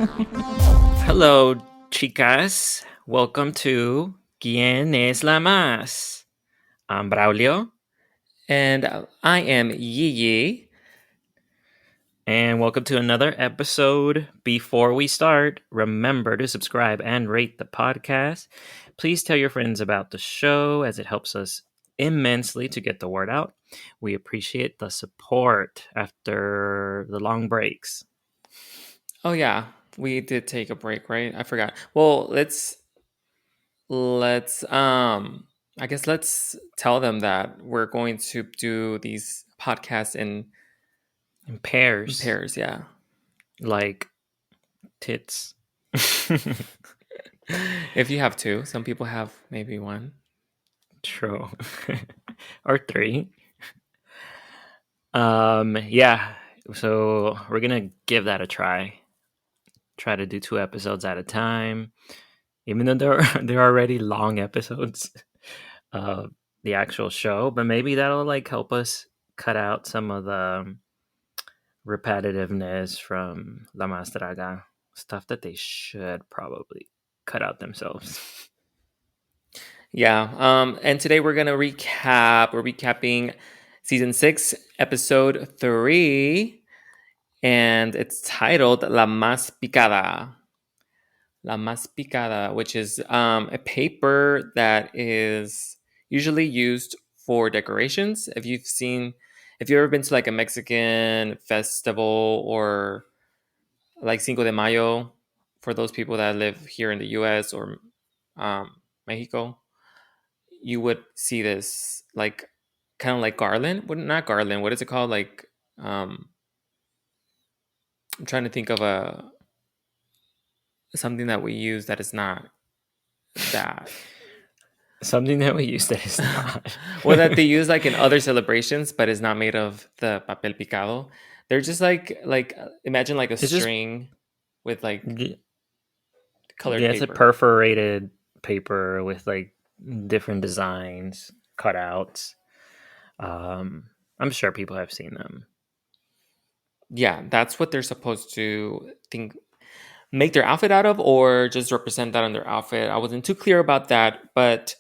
Hello, chicas. Welcome to ¿Quién es la más? I'm Braulio. And I am Yi. And welcome to another episode. Before we start, remember to subscribe and rate the podcast. Please tell your friends about the show as it helps us immensely to get the word out. We appreciate the support after the long breaks. Oh yeah, we did take a break, right? I forgot. Well, let's I guess let's tell them that we're going to do these podcasts in In pairs, pairs, yeah. like tits. If you have two, some people have maybe one. True. Or three. Yeah. So we're gonna give that a try. Try to do 2 episodes at a time. Even though they're already long episodes of the actual show, but maybe that'll like help us cut out some of the repetitiveness from La Más Draga. Stuff that they should probably cut out themselves. Yeah. And today we're gonna recap. We're recapping season 6, episode 3, and it's titled La Más Picada. La Más Picada, which is a paper that is usually used for decorations. If you've ever been to like a Mexican festival or like Cinco de Mayo, for those people that live here in the U.S. or Mexico, you would see this like kind of like garland. What not garland? What is it called? Like I'm trying to think of a something that we use that is not that. Something that we use that is not. Well, that they use like in other celebrations, but is not made of the papel picado. They're just like imagine like a It's just string with like yeah, colored it's a paper. perforated paper with like different designs, cutouts. I'm sure people have seen them. Yeah, that's what they're supposed to think make their outfit out of, or just represent that on their outfit. I wasn't too clear about that, but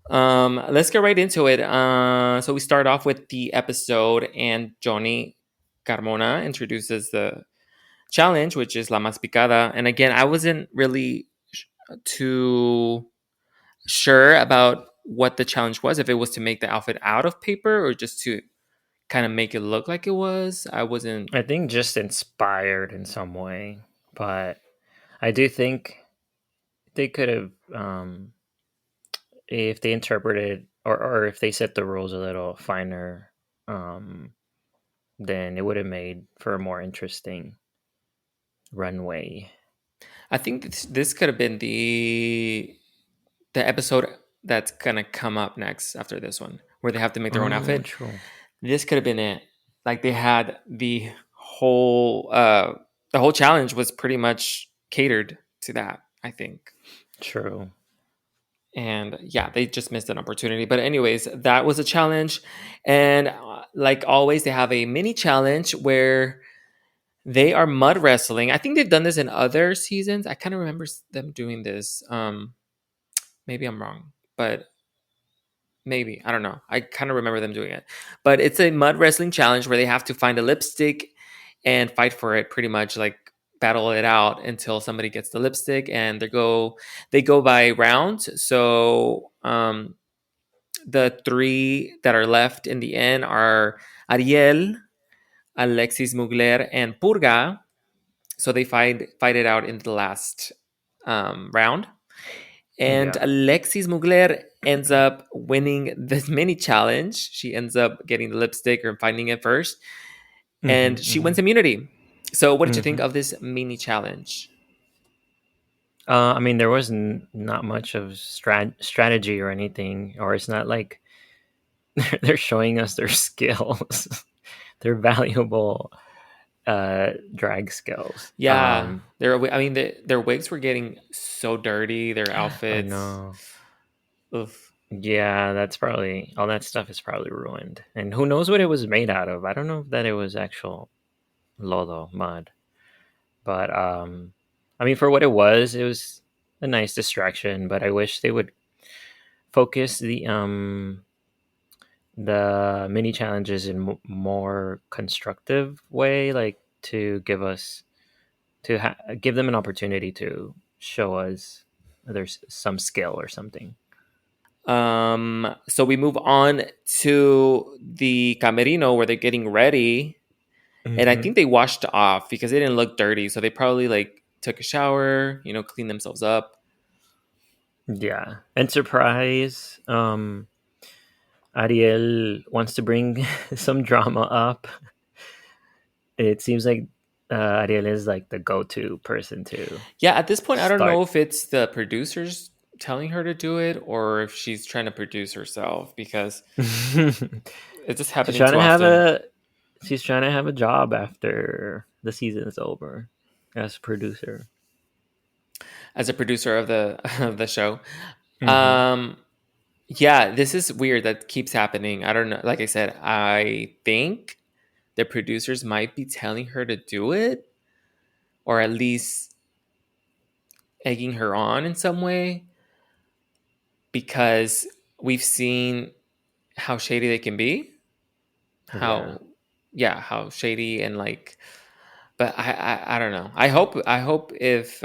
let's get right into it. So we start off with the episode, and Johnny Carmona introduces the challenge, which is La Más Picada. And again, I wasn't really too sure about what the challenge was, if it was to make the outfit out of paper or just to kind of make it look like it was. I wasn't. I think just inspired in some way, but I do think they could have, if they interpreted or if they set the rules a little finer, um, then it would have made for a more interesting runway. I think this could have been the episode that's gonna come up next after this one, where they have to make their own Oh, outfit. true. This could have been it. Like they had the whole challenge was pretty much catered to that, I think. True. And yeah, they just missed an opportunity. But anyways, that was a challenge, and like always, they have a mini challenge where they are mud wrestling. I think they've done this in other seasons. I kind of remember them doing this. Maybe I'm wrong, but maybe I don't know. I kind of remember them doing it. But it's a mud wrestling challenge where they have to find a lipstick and fight for it, pretty much like battle it out until somebody gets the lipstick, and they go by rounds. So the three that are left in the end are Ariel, Alexis Mugler, and Purga. So they fight it out in the last round, and Yeah. Alexis Mugler ends up winning this mini challenge. She ends up getting the lipstick or finding it first, and she wins immunity. So, what did you think of this mini challenge? I mean, there was not much of strategy or anything, or it's not like they're showing us their skills, their valuable drag skills. Yeah, I mean, their wigs were getting so dirty. Their I outfits. know. Oof. Yeah, that's probably all that stuff is probably ruined. And who knows what it was made out of? I don't know if that it was actual lodo mud. But I mean, for what it was a nice distraction, but I wish they would focus the mini challenges in more constructive way, like to give us give them an opportunity to show us there's some skill or something. So we move on to the camerino where they're getting ready, and I Hmm. think they washed off because they didn't look dirty. So they probably like took a shower, cleaned themselves up. Yeah, and surprise, Ariel wants to bring some drama up. It seems like Ariel is like the go-to person to Yeah, at this point, I don't know start. if it's the producers telling her to do it or if she's trying to produce herself because it's just she's happening trying too to have often. a she's trying to have a job after the season is over as a producer. As a producer of the of the show. Hmm. Um, yeah, this is weird that keeps happening. I don't know. Like I said, I think the producers might be telling her to do it or at least egging her on in some way because we've seen how shady they can be. Yeah. How, yeah, how shady and like, but I don't know. I hope if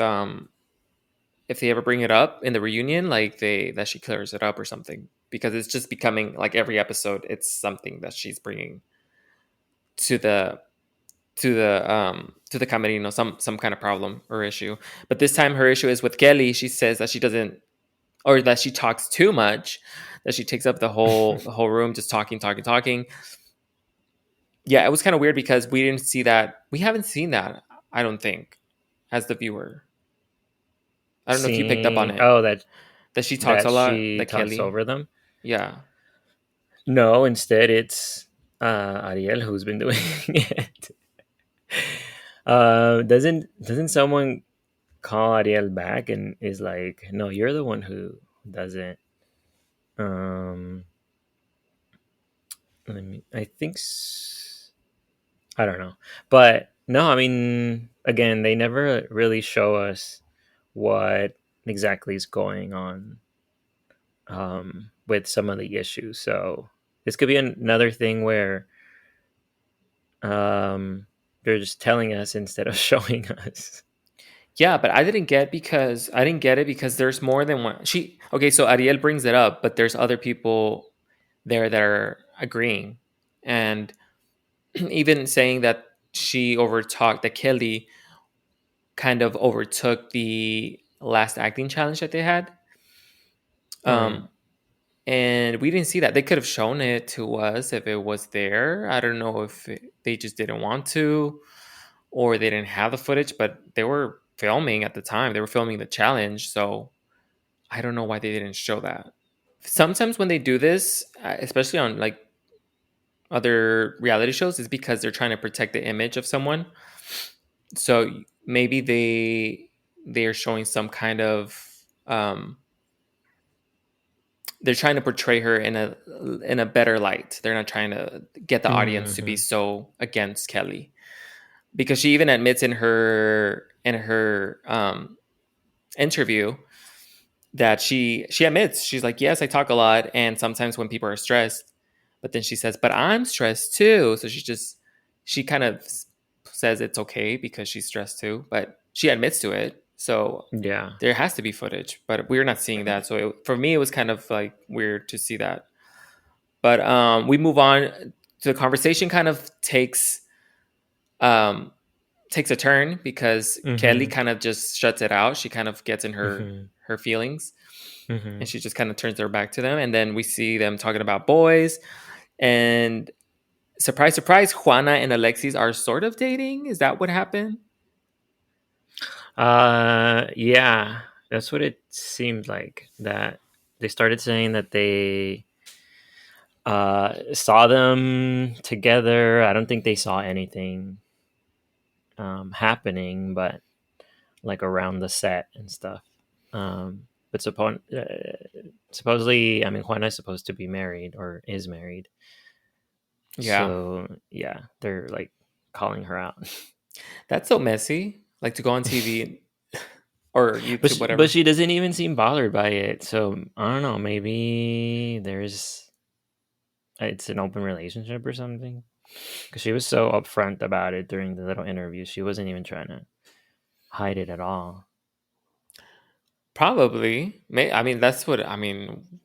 they ever bring it up in the reunion, like they that she clears it up or something because it's just becoming like every episode, it's something that she's bringing to the to the camerino, some kind of problem or issue. But this time her issue is with Kelly. She says that she doesn't or that she talks too much, that she takes up the whole room just talking, talking, talking. Yeah, it was kind of weird because we didn't see that. We haven't seen that, I don't think, as the viewer. I don't know if you picked up on Seeing it that that she talks that a lot, she like talks Kelly. over them. Yeah. No, instead it's Ariel who's been doing it. Doesn't someone call Ariel back and is like, "No, you're the one who doesn't." Um, I think I don't know, but no, I mean, again, they never really show us what exactly is going on with some of the issues. So this could be another thing where um, they're just telling us instead of showing us. Yeah, but I didn't get it because there's more than one. She okay, so Ariel brings it up, but there's other people there that are agreeing, and even saying that she overtalked that Kelly kind of overtook the last acting challenge that they had. Right. Um, and we didn't see that. They could have shown it to us if it was there. I don't know if they just didn't want to or they didn't have the footage, but they were filming at the time. They were filming the challenge, so I don't know why they didn't show that. Sometimes when they do this, especially on like other reality shows, is because they're trying to protect the image of someone. So maybe they are showing some kind of um, they're trying to portray her in a better light. They're not trying to get the audience to be Hmm. so against Kelly because she even admits in her interview that she admits she's like, yes, I talk a lot and sometimes when people are stressed, but then she says, but I'm stressed too. So she kind of says it's okay because she's stressed too, but she admits to it. So Yeah. there has to be footage, but we're not seeing that. So for me, it was kind of like weird to see that. But we move on. The conversation kind of um, takes a turn because Kelly Hmm. kind of just shuts it out. She kind of gets in Hmm. her feelings and Hmm. she just kind of turns her back to them. And then we see them talking about boys. And surprise, surprise, Juana and Alexis are sort of dating. Is that what happened? Yeah, that's what it seemed like. That they started saying that they saw them together. I don't think they saw anything happening, but like around the set and stuff. But supposedly, I mean, Juana is supposed to be married or is married. Yeah. So yeah, they're like calling her out. That's so messy. Like to go on TV. or YouTube, But whatever. she doesn't even seem bothered by it. So I don't know. Maybe it's an open relationship or something. Because she was so upfront about it during the little interview. She wasn't even trying to hide it at all. Probably. I mean, that's what I mean.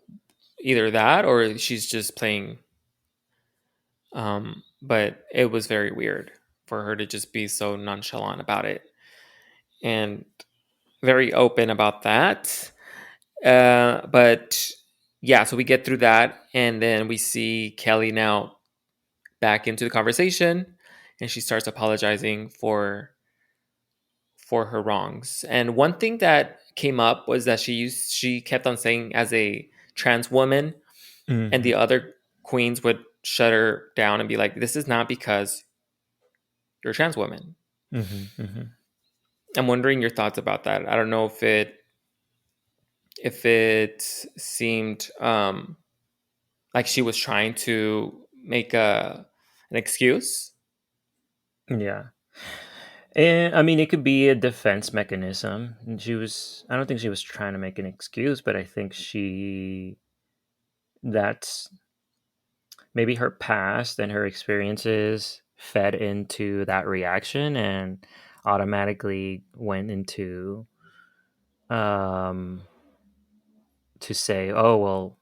Either that, or she's just playing. But it was very weird for her to just be so nonchalant about it and very open about that. But yeah, so we get through that, and then we see Kelly now back into the conversation, and she starts apologizing for her wrongs. And one thing that came up was that she kept on saying as a trans woman, and Mm-hmm. the other queens would shut her down and be like, "This is not because you're a trans woman." Mm-hmm. Mm-hmm. I'm wondering your thoughts about that. I don't know if it seemed like she was trying to make an excuse. Yeah. And I mean, it could be a defense mechanism. And I don't think she was trying to make an excuse, but I think that's maybe her past and her experiences fed into that reaction and automatically went into um to say, oh well,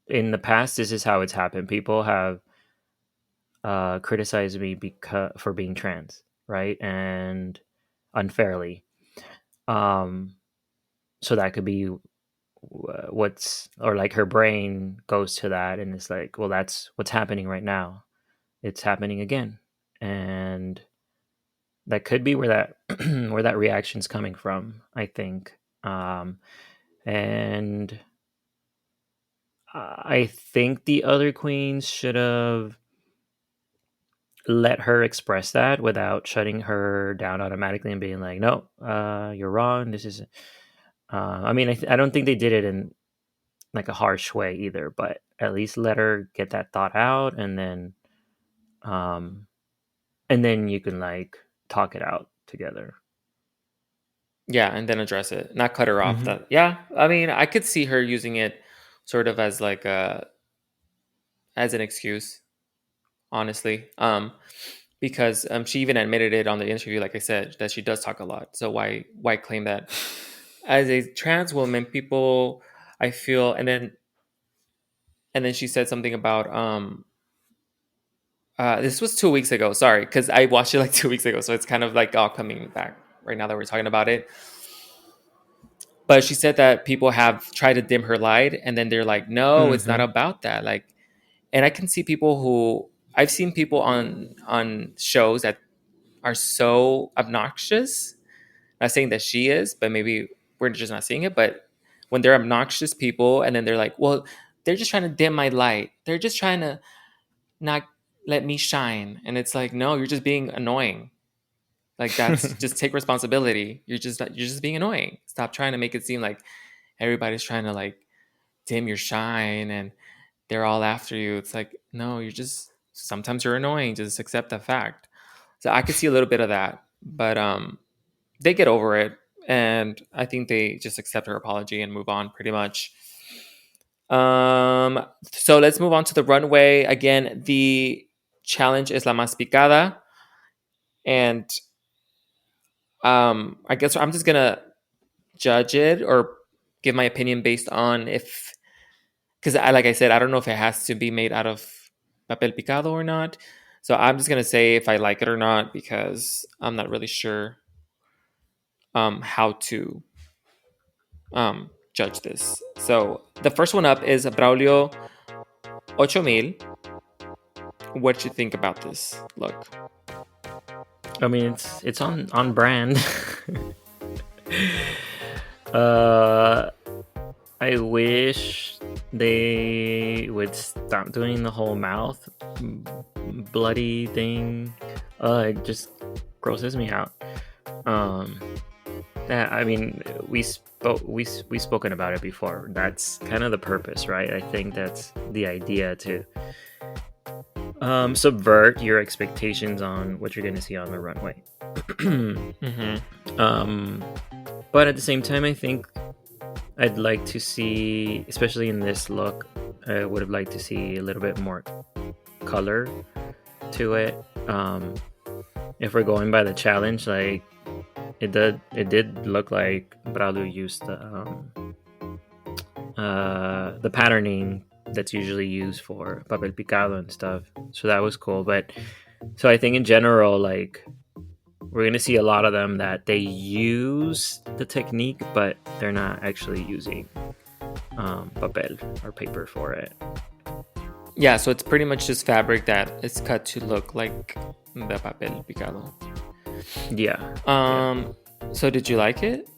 in the past this is how it's happened. People have criticized me because for being trans, right? And unfairly. Um so that could be what's, or like her brain goes to that and it's like, well, that's what's happening right now. It's happening again. And that could be where that where that reaction's coming from, I think. And I think the other queens should have let her express that without shutting her down automatically and being like, no, you're wrong, this is I mean, I don't think they did it in like a harsh way either, but at least let her get that thought out, um and then you can like talk it out together. Yeah, and then address it, not cut her off. Mm-hmm. That yeah, I mean, I could see her using it sort of as like a as an excuse, honestly. Because she even admitted it on the interview, like I said, that she does talk a lot. So why claim that as a trans woman, people I feel, and then she said something about this was 2 weeks ago. Sorry, because I watched it like 2 weeks ago, so it's kind of like all coming back right now that we're talking about it. But she said that people have tried to dim her light, and then they're like, "No, it's not Mm-hmm. about that." Like, and I can see people who I've seen people on shows that are so obnoxious. Not saying that she is, but maybe we're just not seeing it. But when they're obnoxious people, and then they're like, "Well, they're just trying to dim my light. They're just trying to not let me shine," and it's like, no, you're just being annoying. Like that's just take responsibility. You're just being annoying. Stop trying to make it seem like everybody's trying to like dim your shine and they're all after you. It's like, no, you're just sometimes you're annoying. Just accept the fact. So I could see a little bit of that, but they get over it, and I think they just accept her apology and move on pretty much. So let's move on to the runway. Again, the challenge is La Más Picada, and I guess I'm just gonna judge it or give my opinion based on if, because like I said, I don't know if it has to be made out of papel picado or not. So I'm just gonna say if I like it or not because I'm not really sure how to judge this. So the first one up is Braulio 8000. What do you think about this look? I mean, it's on brand. uh I wish they would stop doing the whole mouth bloody thing. It just grosses me out. Um, I mean, we've spoken about it before. That's kind of the purpose, right? I think that's the idea to subvert your expectations on what you're going to see on the runway. Mm-hmm. um, But at the same time, I think I'd like to see, especially in this look, I would have liked to see a little bit more color to it. If we're going by the challenge, like it did look like Braulio used the patterning that's usually used for papel picado and stuff. So that was cool. But so I think in general, like we're gonna see a lot of them that they use the technique, but they're not actually using papel or paper for it. Yeah, so it's pretty much just fabric that is cut to look like the papel picado. Yeah. So did you like it?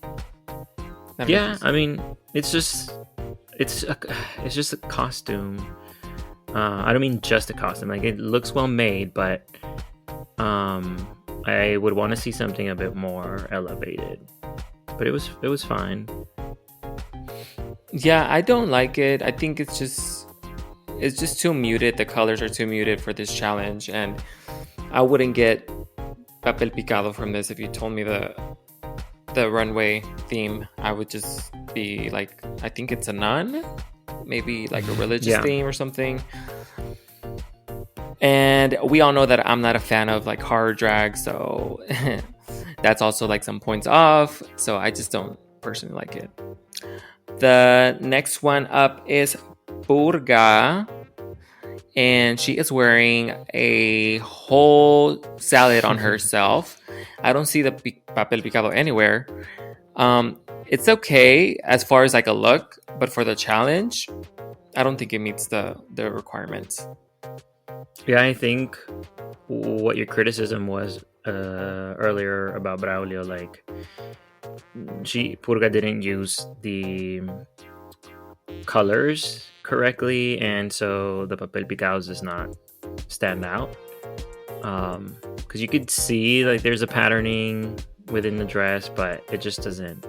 Yeah, I mean, it's just a costume. I don't mean just a costume. Like it looks well made, but I would want to see something a bit more elevated. But it was fine. Yeah, I don't like it. I think it's just too muted. The colors are too muted for this challenge, and I wouldn't get papel picado from this if you told me the runway theme. I would just be like, I think it's a nun, maybe like a religious theme or something. And we all know that I'm not a fan of like horror drag, so that's also like some points off. So I just don't personally like it. The next one up is Purga, and she is wearing a whole salad on herself. I don't see the papel picado anywhere. It's okay as far as like a look, but for the challenge, I don't think it meets the requirements. Yeah, I think what your criticism was earlier about Braulio, like Purga didn't use the colors correctly, and so the papel picados does not stand out. Because you could see like there's a patterning within the dress, but it just doesn't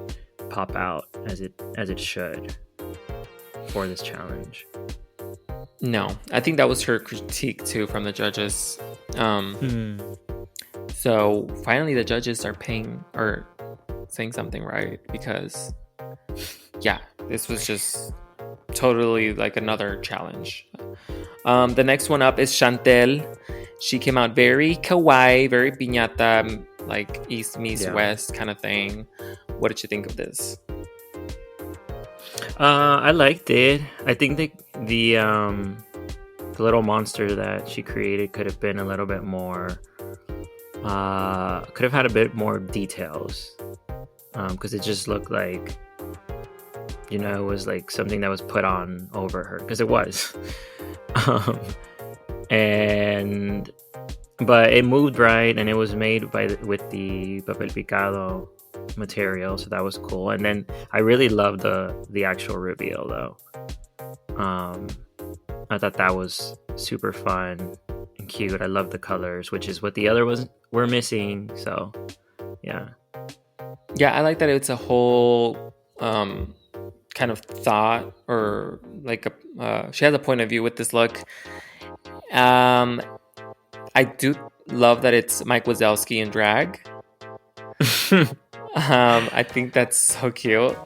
pop out as it should for this challenge. No, I think that was her critique too from the judges. So finally the judges are paying or saying something right, because yeah, this was just totally like another challenge. The next one up is Chantel. She came out very kawaii, very piñata, like East meets West kind of thing. What did you think of this? I liked it. I think the little monster that she created could have been a little bit more. Could have had a bit more details, because it just looked like, it was like something that was put on over her, because it was. But it moved right, and it was made with the papel picado material, so that was cool. And then I really loved the actual reveal though. I thought that was super fun and cute. I love the colors, which is what the other were missing. So yeah, I like that it's a whole kind of thought, or like she has a point of view with this look. I do love that it's Mike Wazowski in drag. I think that's so cute.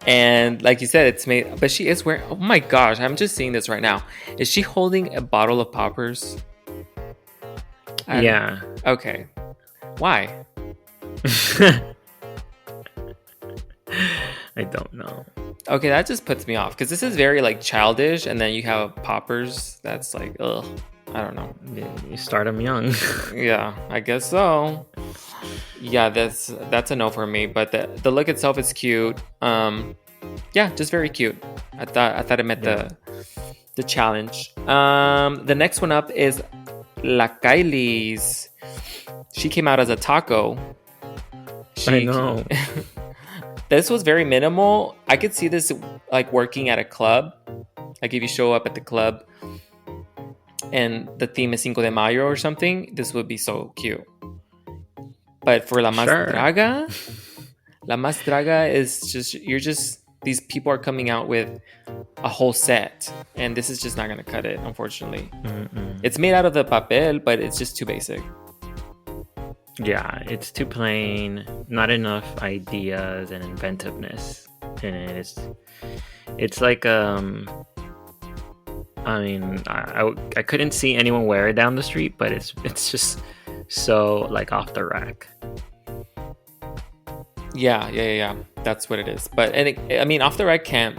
And like you said, it's made, but she is wearing, oh my gosh, I'm just seeing this right now. Is she holding a bottle of poppers? Yeah. Okay. Why? I don't know. Okay, that just puts me off, because this is very like childish, and then you have poppers. That's like, ugh. I don't know. You start them young. Yeah, I guess so. Yeah, that's a no for me. But the look itself is cute. Just very cute. I thought it met the challenge. The next one up is La Kylie's. She came out as a taco. I know. This was very minimal. I could see this like working at a club. Like if you show up at the club and the theme is Cinco de Mayo or something, this would be so cute. But for La Más Draga, La Más Draga is just these people are coming out with a whole set, and this is just not going to cut it, unfortunately. It's made out of the papel, but it's just too basic. Yeah, it's too plain. Not enough ideas and inventiveness in it. It's like I mean, I couldn't see anyone wear it down the street, but it's just so like off the rack. Yeah. That's what it is. But I mean, off the rack can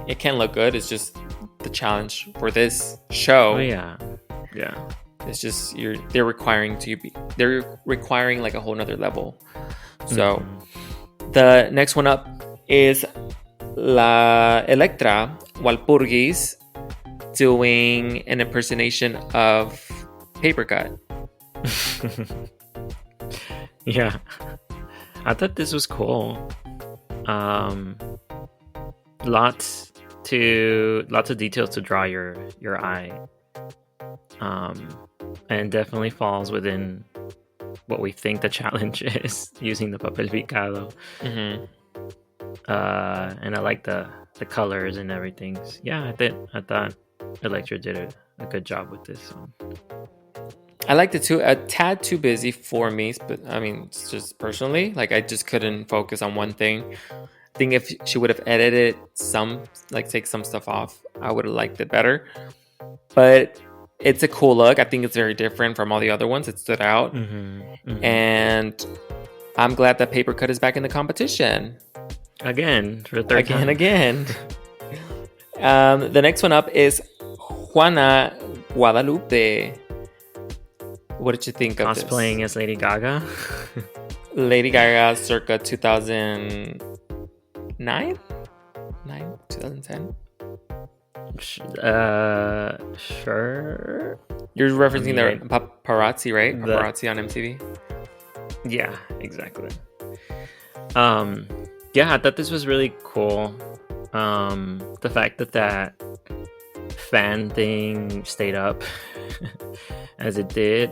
look good. It's just the challenge for this show. Oh yeah. It's just they're requiring like a whole nother level. So the next one up is La Electra Walpurgis doing an impersonation of Paper Cut. Yeah. I thought this was cool. Lots of details to draw your eye. And definitely falls within what we think the challenge is, using the papel picado. And I like the colors and everything. Yeah, I thought Electra did a good job with this one. I liked it too. A tad too busy for me, but I mean, it's just personally, like I just couldn't focus on one thing. I think if she would have edited some, like take some stuff off, I would have liked it better. But it's a cool look. I think it's very different from all the other ones. It stood out. And I'm glad that Paper Cut is back in the competition. Again, for the third time. Again. The next one up is Juana Guadalupe. What did you think of cosplaying as Lady Gaga? Lady Gaga circa 2009? 2010? Sure. You're referencing the paparazzi, right? Paparazzi on MTV. Yeah, exactly. Yeah, I thought this was really cool. The fact that fan thing stayed up as it did.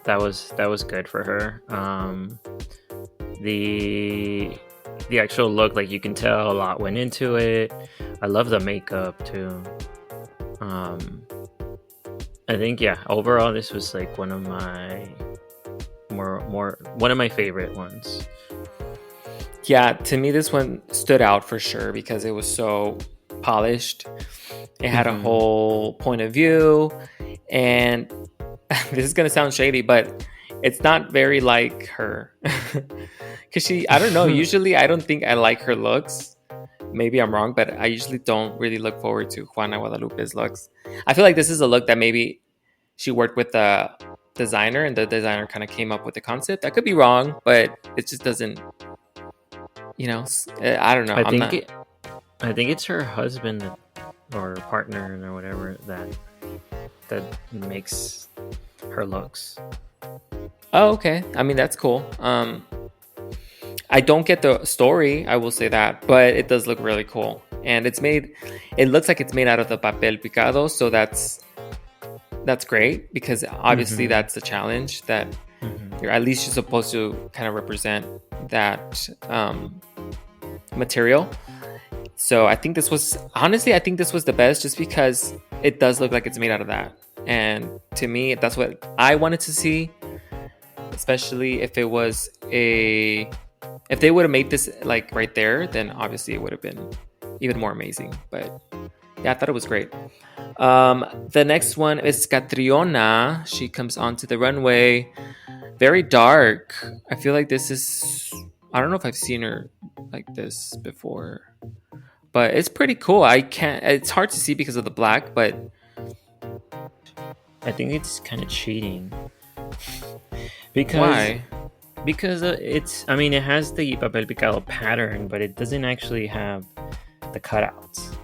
That was good for her. The actual look, like you can tell a lot went into it. I love the makeup too. I think overall this was like one of my one of my favorite ones. Yeah, to me this one stood out for sure because it was so polished. It had a whole point of view, and this is gonna sound shady, but it's not very like her. Because I don't know, usually I don't think I like her looks. Maybe I'm wrong, but I usually don't really look forward to Juana Guadalupe's looks. I feel like this is a look that maybe she worked with the designer and the designer kind of came up with the concept. I could be wrong, but it just doesn't, I don't know. I think it's her husband or partner or whatever that makes her looks. Oh, okay. I mean, that's cool. I don't get the story, I will say that, but it does look really cool. And it looks like it's made out of the papel picado, so that's great because obviously that's a challenge that you're supposed to kind of represent that material. So I think this was the best just because it does look like it's made out of that. And to me, that's what I wanted to see, especially if they would have made this like right there, then obviously it would have been even more amazing. But yeah, I thought it was great. The next one is Catriona. She comes onto the runway. Very dark. I feel like this is... I don't know if I've seen her like this before. But it's pretty cool. It's hard to see because of the black, but... I think it's kind of cheating. Because... Why? Because it has the papel picado pattern, but it doesn't actually have the cutouts.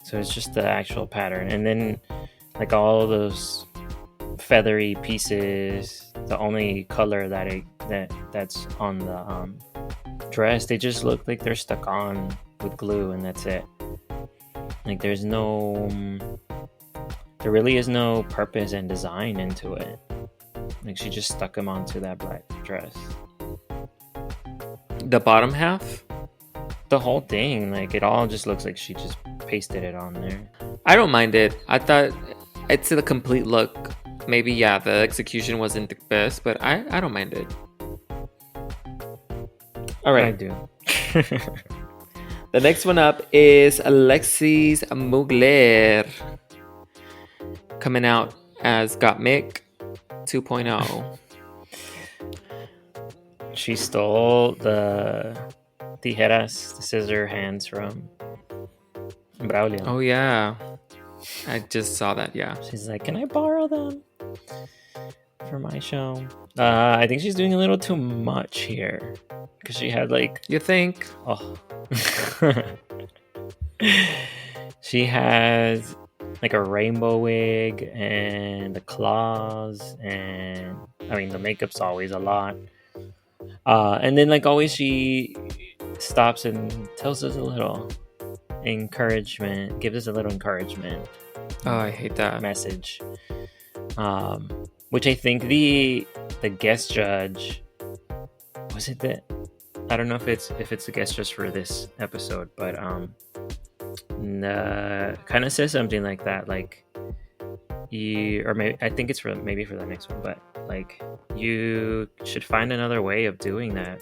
So it's just the actual pattern. And then, like, all those feathery pieces, the only color that's on the dress, they just look like they're stuck on with glue, and that's it. Like, there really is no purpose and design into it. Like, she just stuck them onto that black dress. The bottom half? The whole thing, like, it all just looks like she just pasted it on there. I don't mind it. I thought it's a complete look maybe, yeah, the execution wasn't the best, but I don't mind it. All I right. do. The next one up is Alexis Mugler, coming out as Gottmik 2.0. She stole the tijeras, the scissor hands from Braulio. Oh, yeah. I just saw that, yeah. She's like, can I borrow them for my show? I think she's doing a little too much here. Because she had like... You think? Oh. She has like a rainbow wig and the claws, and I mean the makeup's always a lot. And then like always she stops and tells us a little encouragement, gives us a little encouragement. Oh, I hate that message. Which I think the guest judge, was it that, I don't know if it's the guest judge for this episode, but kind of says something like that, like or maybe I think it's for the next one, but like you should find another way of doing that,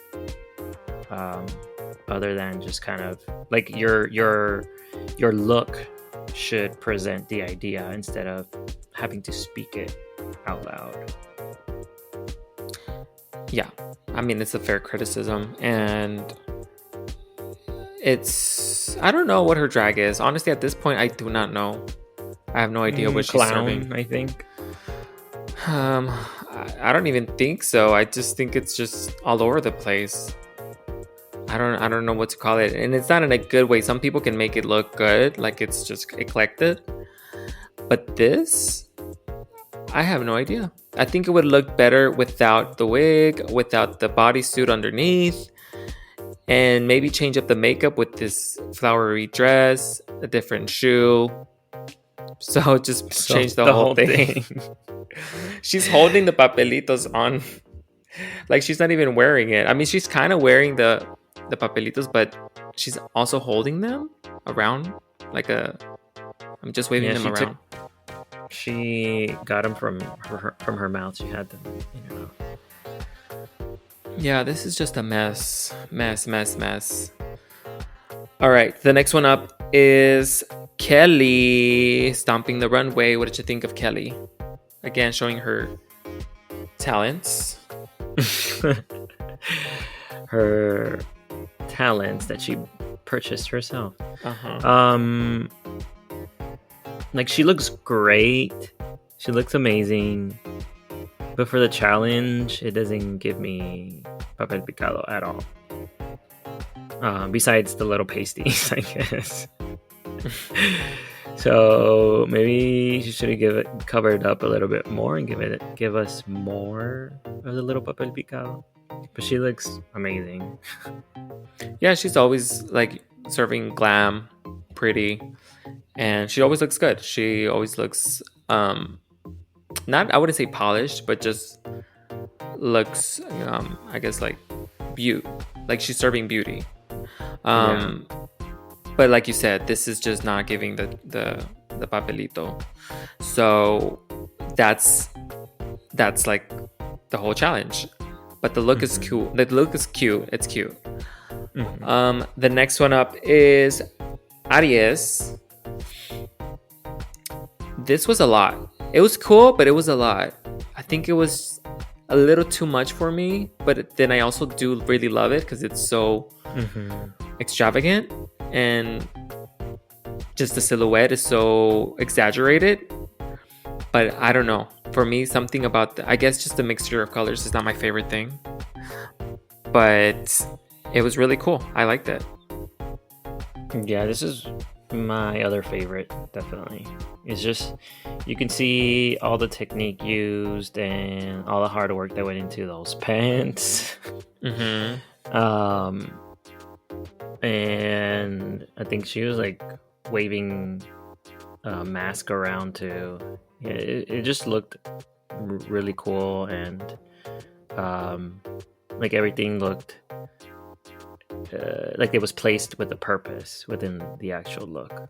other than just kind of like your look should present the idea instead of having to speak it out loud. Yeah, I mean, it's a fair criticism, and I don't know what her drag is. Honestly, at this point, I do not know. I have no idea what she's serving. I think. I don't even think so. I just think it's just all over the place. I don't know what to call it, and it's not in a good way. Some people can make it look good, like it's just eclectic, but this, I have no idea. I think it would look better without the wig, without the bodysuit underneath, and maybe change up the makeup with this flowery dress, a different shoe. So just change the whole thing. She's holding the papelitos on, like she's not even wearing it. I mean, she's kind of wearing the papelitos, but she's also holding them around like I'm just waving them around. She got them from her mouth. She had them in her mouth. Yeah, this is just a mess. All right, the next one up is Kelly stomping the runway. What did you think of Kelly? Again, showing her talents. Her talents that she purchased herself. Like, she looks great. She looks amazing. But for the challenge, it doesn't give me papel picado at all. Besides the little pasties, I guess. So maybe she should have covered up a little bit more and give us more of the little papel picado. But she looks amazing. Yeah, she's always like serving glam, pretty, and she always looks good. She always looks not, I wouldn't say polished, but just looks I guess like beauty, like she's serving beauty. But like you said, this is just not giving the papelito. So that's like the whole challenge. But the look is cool. The look is cute. It's cute. The next one up is Aries. This was a lot. It was cool, but it was a lot. I think it was a little too much for me, but then I also do really love it because it's so extravagant, and just the silhouette is so exaggerated. But I don't know. For me, something about I guess just the mixture of colors is not my favorite thing. But it was really cool. I liked it. Yeah, this is my other favorite, definitely. It's just, you can see all the technique used and all the hard work that went into those pants. And I think she was like waving a mask around too. Yeah, it just looked really cool, and like everything looked like it was placed with a purpose within the actual look.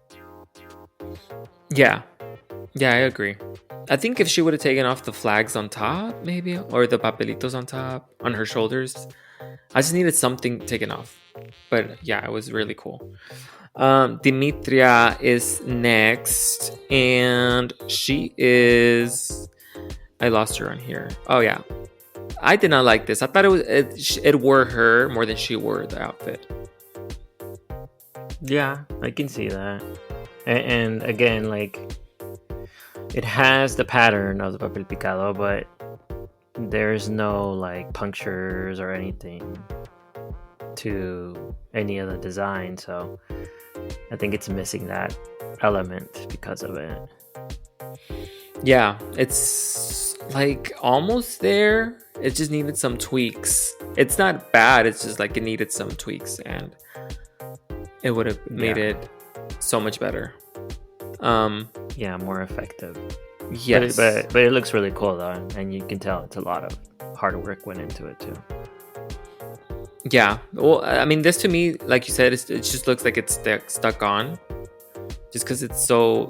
Yeah, I agree. I think if she would have taken off the flags on top, maybe, or the papelitos on top, on her shoulders, I just needed something taken off. But yeah, it was really cool. Dimitria is next, and she is. I lost her on here. Oh yeah, I did not like this. I thought it wore her more than she wore the outfit. Yeah, I can see that. And again, like, it has the pattern of the papel picado, but there's no like punctures or anything to any of the design, so I think it's missing that element because of it. Yeah, it's like almost there. It just needed some tweaks. It's not bad. It's just like it needed some tweaks, and it would have made it so much better. Yeah, more effective. Yes, but it looks really cool though, and you can tell it's a lot of hard work went into it too. Yeah, well, I mean, this to me, like you said, it just looks like it's stuck on, just because it's so,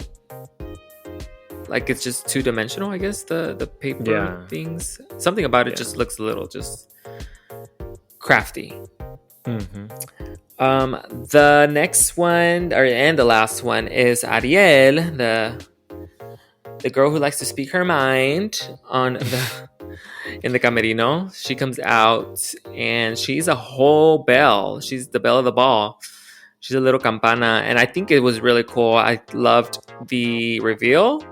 like, it's just two-dimensional, I guess, the paper things. Something about it just looks a little just crafty. Mm-hmm. The next one, and the last one, is Ariel, the girl who likes to speak her mind in the camerino. She comes out and she's a whole belle. She's the belle of the ball. She's a little campana, and I think it was really cool. I loved the reveal.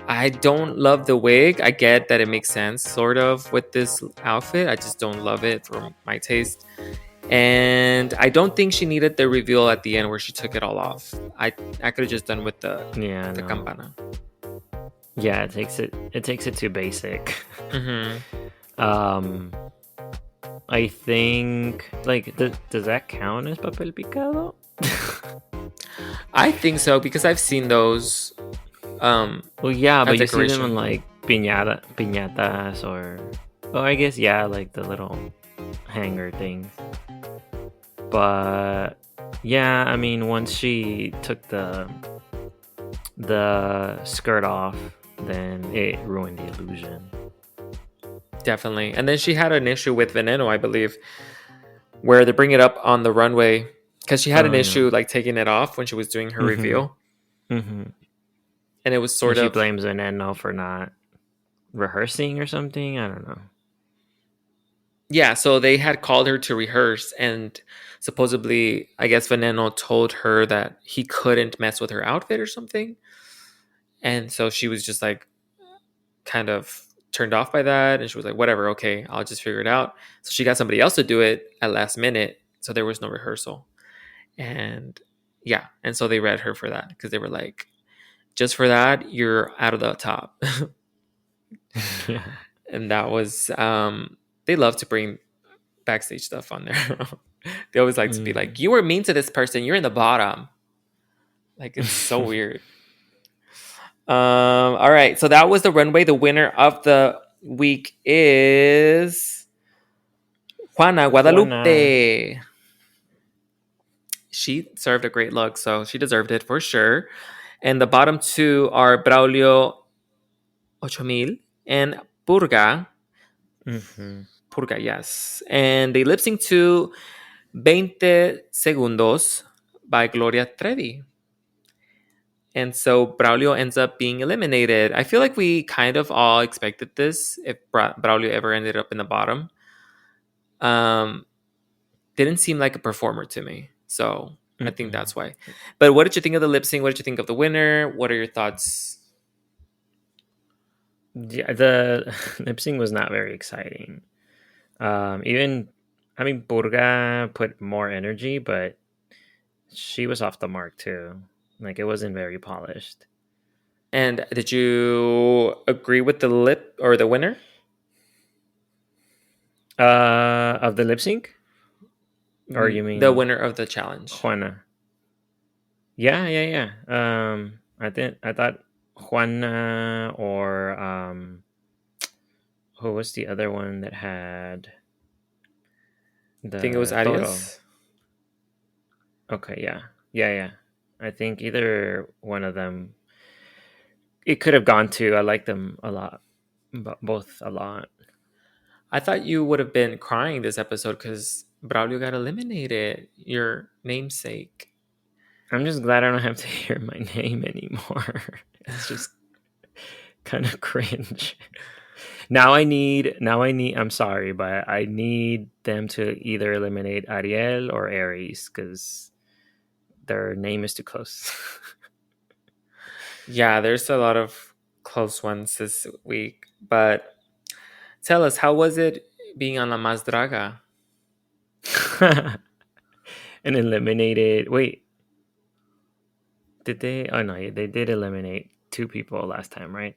I don't love the wig. I get that it makes sense, sort of, with this outfit. I just don't love it for my taste. And I don't think she needed the reveal at the end where she took it all off. I could have just done with the campana. Yeah, it takes it too basic. Mm-hmm. I think, like, does that count as papel picado? I think so, because I've seen those. Well, yeah, but you see them in like piñatas, or I guess like the little hanger things. But yeah, I mean, once she took the skirt off, then it ruined the illusion. Definitely. And then she had an issue with Veneno, I believe, where they bring it up on the runway, because she had an issue like taking it off when she was doing her reveal. Mm-hmm. And it was she blames Veneno for not rehearsing or something. I don't know. Yeah, so they had called her to rehearse, and supposedly, I guess Veneno told her that he couldn't mess with her outfit or something. And so she was just like kind of turned off by that, and she was like, whatever, okay, I'll just figure it out. So she got somebody else to do it at last minute, so there was no rehearsal. And yeah, and so they read her for that, because they were like, just for that, you're out of the top. Yeah. And that was they love to bring backstage stuff on there. They always like to be like, you were mean to this person, you're in the bottom. Like, it's so weird. All right, so that was the runway. The winner of the week is Juana Guadalupe. She served a great look, so she deserved it for sure. And the bottom two are Braulio 8000 and Purga. Mm-hmm. Purga, yes. And they lip sync to 20 Segundos by Gloria Trevi. And so Braulio ends up being eliminated. I feel like we kind of all expected this if Braulio ever ended up in the bottom. Didn't seem like a performer to me. So I think that's why. But what did you think of the lip sync? What did you think of the winner? What are your thoughts? Yeah, the lip sync was not very exciting. Purga put more energy, but she was off the mark too. Like, it wasn't very polished. And did you agree with the lip or the winner? Of the lip sync? Or you mean the winner of the challenge? Juana. Yeah. I thought Juana, or who was the other one that had I think it was Arias. Okay, yeah. I think either one of them It could have gone to. I like them a lot, both a lot. I thought you would have been crying this episode because Braulio got eliminated, your namesake. I'm just glad I don't have to hear my name anymore. It's just kind of cringe. I'm sorry, but I need them to either eliminate Ariel or Aries because their name is too close. Yeah, there's a lot of close ones this week. But tell us, how was it being on La Más Draga? And eliminated. Wait, did they? Oh no, they did eliminate 2 people last time, right?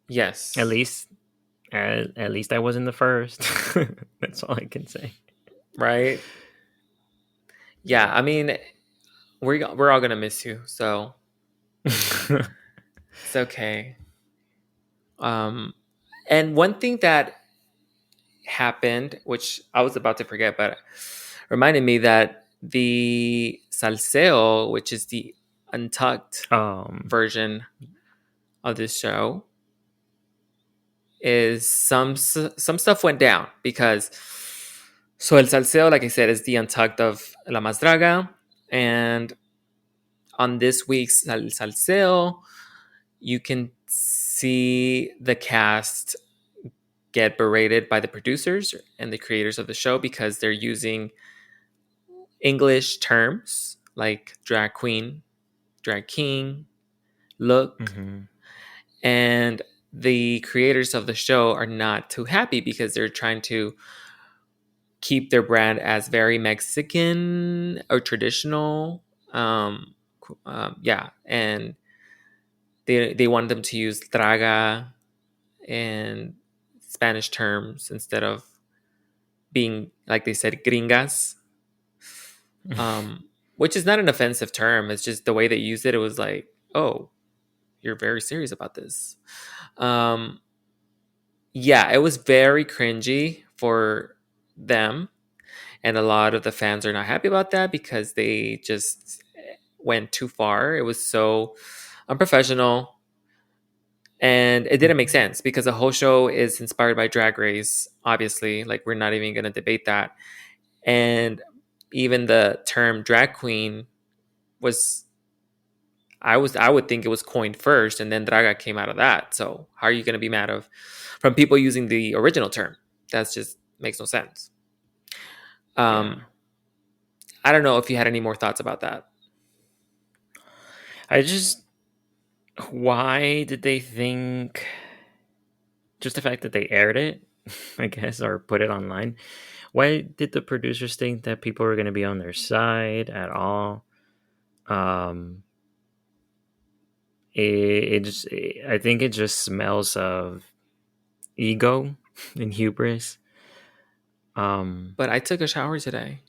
At Yes, least, at least I wasn't the first. That's all I can say. right? Yeah, I mean, we're all gonna miss you, so it's okay. Um, and one thing that happened, which I was about to forget, but reminded me that the salseo, which is the untucked um, version of this show, is some stuff went down because so el salseo, like I said, is the untucked of La Más Draga, and on this week's salseo, you can see the cast get berated by the producers and the creators of the show because they're using English terms like drag queen, drag king, look, mhm. and the creators of the show are not too happy because they're trying to keep their brand as very Mexican or traditional. Yeah, and they want them to use draga and Spanish terms instead of being, like they said, gringas, which is not an offensive term. It's just the way they used it. It was like, oh, you're very serious about this. Um, yeah, it was very cringy for them. And a lot of the fans are not happy about that because they just went too far. It was so unprofessional. And it didn't make Mhm. sense because the whole show is inspired by Drag Race, obviously. Like, we're not even going to debate that. And even the term drag queen was, I would think it was coined first, and then Draga came out of that. So how are you going to be mad of from people using the original term? That's just makes no sense. Yeah. Um, I don't know if you had any more thoughts about that. I just, why did they think, just the fact that they aired it, I guess, or put it online, why did the producers think that people were going to be on their side at all? Um, I think it just smells of ego and hubris. Um, But I took a shower today.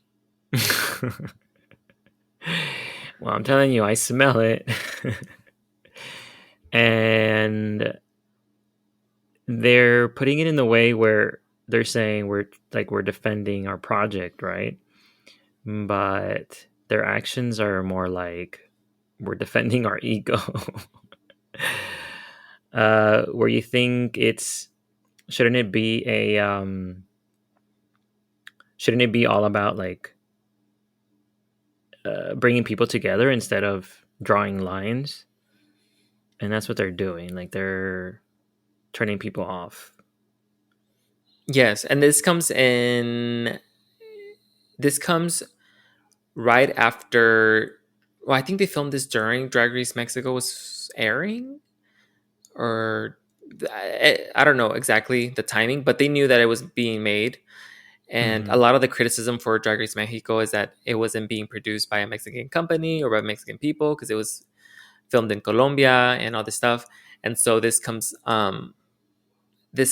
well, I'm telling you, I smell it. And they're putting it in the way where they're saying we're defending our project, right? But their actions are more like we're defending our ego. Where you think it's shouldn't it be a shouldn't it be all about like bringing people together instead of drawing lines? And that's what they're doing. Like they're turning people off. Yes, and this comes right after, well, I think they filmed this during Drag Race Mexico was airing, or I don't know exactly the timing, but they knew that it was being made. And a Mm-hmm. lot of the criticism for Drag Race Mexico is that it wasn't being produced by a Mexican company or by Mexican people because it was filmed in Colombia and all this stuff. And so this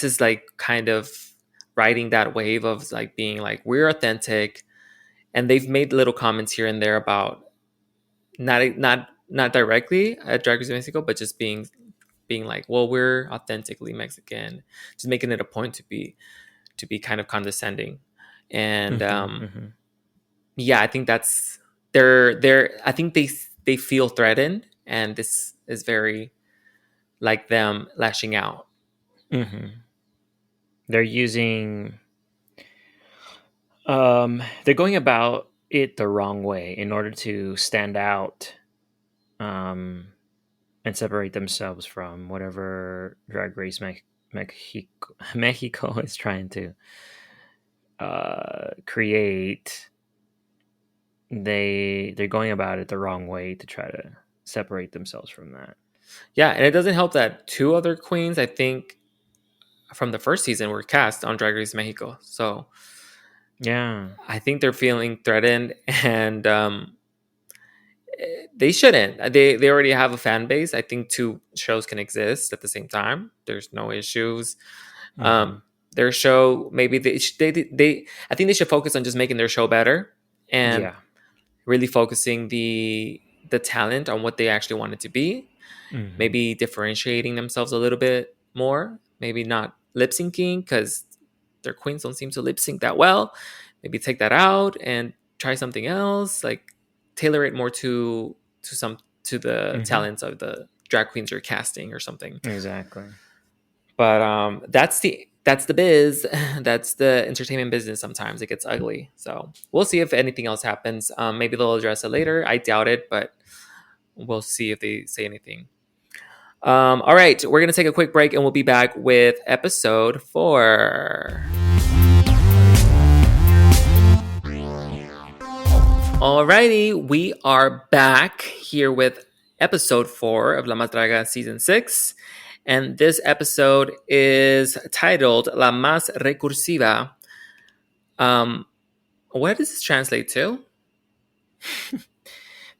is like kind of riding that wave of like being like, we're authentic. And they've made little comments here and there about not directly at Drag Race Mexico, but just being like, well, we're authentically Mexican, just making it a point to be kind of condescending. And Mm-hmm. Mm-hmm. yeah, I think that's I think they feel threatened, and this is very like them lashing out. Mm-hmm. They're using they're going about it the wrong way in order to stand out, um and separate themselves from whatever Drag Race Mexico Mexico is trying to create. They're going about it the wrong way to try to separate themselves from that. Yeah, and it doesn't help that two other queens, I think, from the first season were cast on Drag Race Mexico. So Yeah. I think they're feeling threatened, and they shouldn't. They already have a fan base. I think two shows can exist at the same time. There's no issues. Um, Mm-hmm. their show, maybe they I think they should focus on just making their show better and Yeah. really focusing the talent on what they actually want it to be. Mm-hmm. Maybe differentiating themselves a little bit more. Maybe not lip syncing because their queens don't seem to lip sync that well. Maybe take that out and try something else. Like tailor it more to the Mm-hmm. talents of the drag queens you're casting or something. Exactly. But that's the biz. That's the entertainment business. Sometimes it gets ugly. So we'll see if anything else happens. Maybe they'll address it later. I doubt it, but we'll see if they say anything. All right, we're gonna take a quick break and we'll be back with episode 4. Alrighty, we are back here with episode 4 of La Más Draga season 6. And this episode is titled La Más Recursiva. What does this translate to?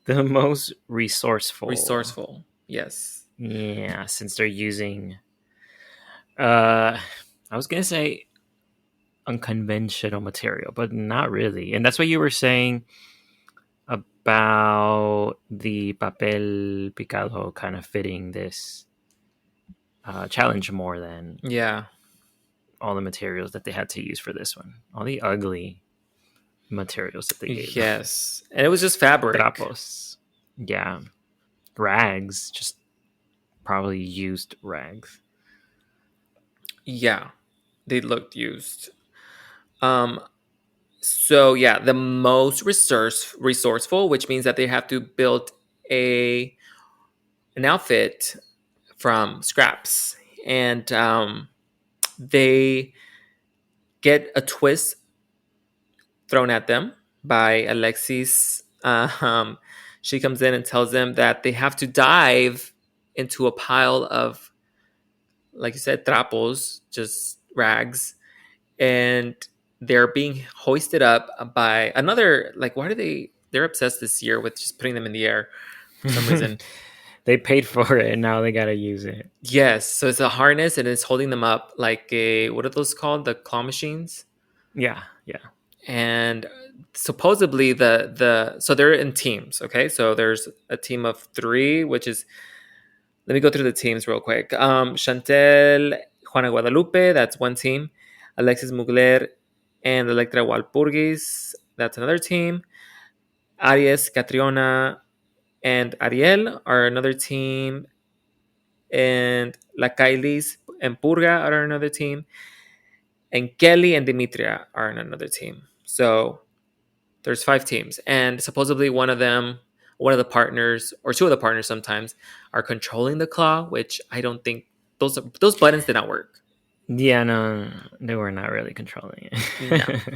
The most resourceful. Resourceful. Yes. Yeah, since they're using I was gonna say unconventional material, but not really. And that's what you were saying about the papel picado kind of fitting this challenge more than Yeah. all the materials that they had to use for this one. All the ugly materials that they gave them. Yes. And it was just fabric. Trapos. Yeah. Rags. Just probably used rags. Yeah. They looked used. So yeah, the most resourceful, which means that they have to build an outfit from scraps, and they get a twist thrown at them by Alexis. She comes in and tells them that they have to dive into a pile of, like you said, trapos, just rags, and they're being hoisted up by another. Like, why do they're obsessed this year with just putting them in the air for some reason. They paid for it and now they gotta use it. Yes, so it's a harness and it's holding them up like a, what are those called, the claw machines. Yeah, yeah. And supposedly the so they're in teams. Okay, so there's a team of 3, which is, let me go through the teams real quick. Chantel, Juana Guadalupe, that's one team. Alexis Mugler and Electra Walpurgis, that's another team. Aries, Catriona, and Ariel are another team. And La Kailis and Purga are another team. And Kelly and Dimitria are in another team. So there's 5 teams. And supposedly one of the partners, or 2 of the partners sometimes, are controlling the claw, which I don't think those buttons did not work. Yeah, no, they were not really controlling it. No.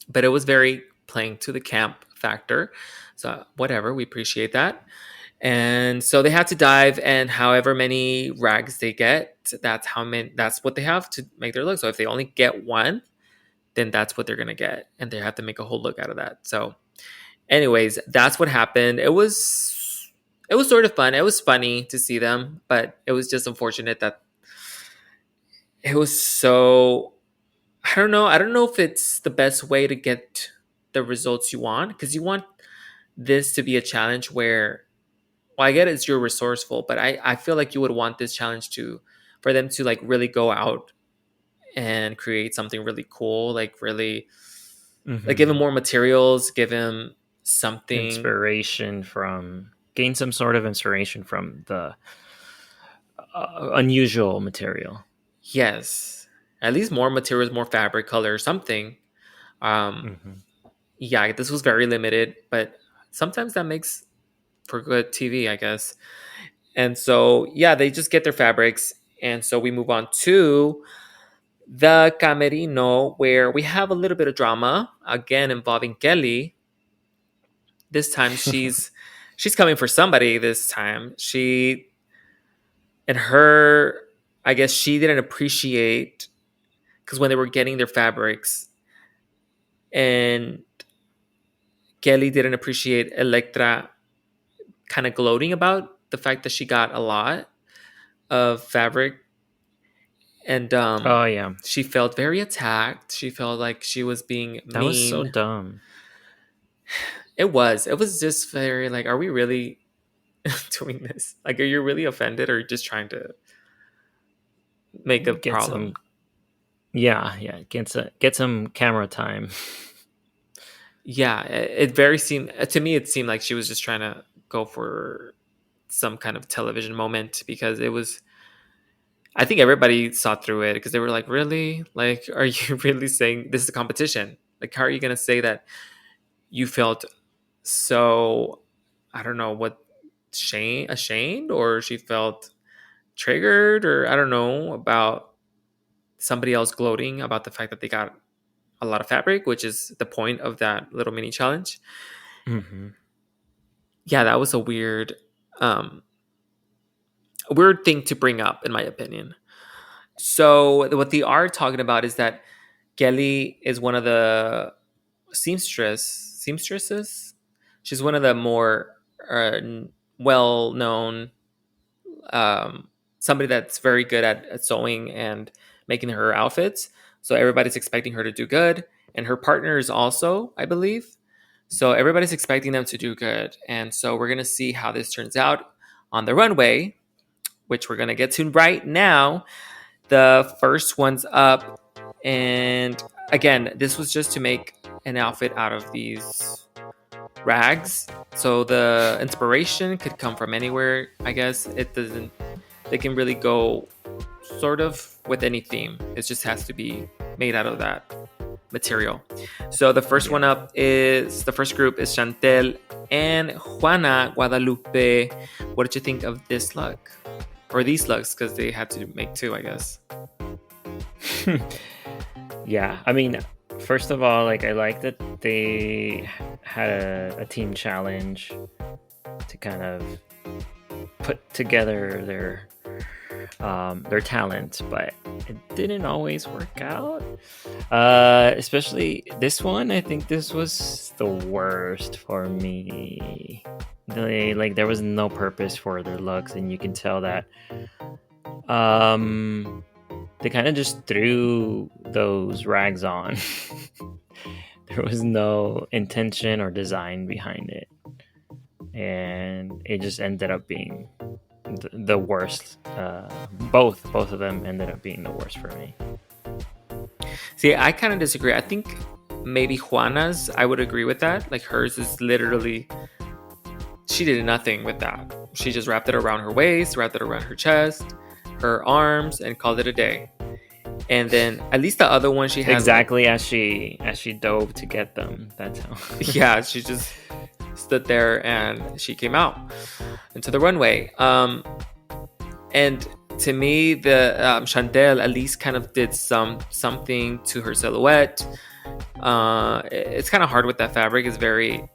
But it was very playing to the camp factor. So whatever, we appreciate that. And so they had to dive, and however many rags they get, that's what they have to make their look. So if they only get one, then that's what they're gonna get. And they have to make a whole look out of that. So anyways, that's what happened. It was sort of fun. It was funny to see them, but it was just unfortunate that it was so, I don't know. I don't know if it's the best way to get the results you want, because you want this to be a challenge where, well, I get it's you're resourceful, but I feel like you would want this challenge for them to like really go out and create something really cool, like really, like give him more materials, give him something. Gain some sort of inspiration from unusual material. Yes, at least more materials, more fabric, color, something. Um, Mm-hmm. yeah, this was very limited, but sometimes that makes for good TV, I guess. And so, yeah, they just get their fabrics. And so we move on to the Camerino, where we have a little bit of drama, again involving Kelly. This time she's coming for somebody this time. She and her, I guess she didn't appreciate, because when they were getting their fabrics, and Kelly didn't appreciate Electra kind of gloating about the fact that she got a lot of fabric, and Oh yeah, she felt very attacked. She felt like she was being that was so mean. dumb. It was just very like, are we really doing this? Like, are you really offended, or are you just trying to make a Get some, problem? yeah, get some camera time. Yeah, it very seemed to me, it seemed like she was just trying to go for some kind of television moment, because it was, I think everybody saw through it, because they were like, really? Like, are you really saying this is a competition? Like, how are you going to say that you felt so, I don't know what, ashamed, or she felt triggered, or I don't know, about somebody else gloating about the fact that they got a lot of fabric, which is the point of that little mini challenge. Mm-hmm. Yeah, that was um a weird thing to bring up, in my opinion. So what they are talking about is that Kelly is one of the seamstresses. She's one of the more uh, well known, um, somebody that's very good at sewing and making her outfits. So everybody's expecting her to do good, and her partner is also, I believe. So everybody's expecting them to do good, and so we're gonna see how this turns out on the runway, which we're gonna get to right now. The first one's up, and again, this was just to make an outfit out of these rags. So the inspiration could come from anywhere. I guess it doesn't. They can really go sort of with any theme. It just has to be made out of that material. So the first one Yeah. up is the first group is Chantel and Juana Guadalupe. What did you think of this look? Or these looks, because they had to make two, I guess. Yeah, I mean, first of all, like I like that they had a team challenge to kind of put together their talent, but it didn't always work out. Especially this one, I think this was the worst for me. There was no purpose for their looks, and you can tell that they kind of just threw those rags on. There was no intention or design behind it, and it just ended up being the worst. Both of them ended up being the worst for me. See, I kind of disagree. I think maybe Juana's, I would agree with that. Like, hers is literally, she did nothing with that. She just wrapped it around her waist, wrapped it around her chest, her arms, and called it a day. And then at least the other one, she has Exactly as she dove to get them. That's how. yeah, she just stood there and she came out into the runway. And to me, the Chantel at least kind of did something to her silhouette. It's kind of hard with that fabric. It's very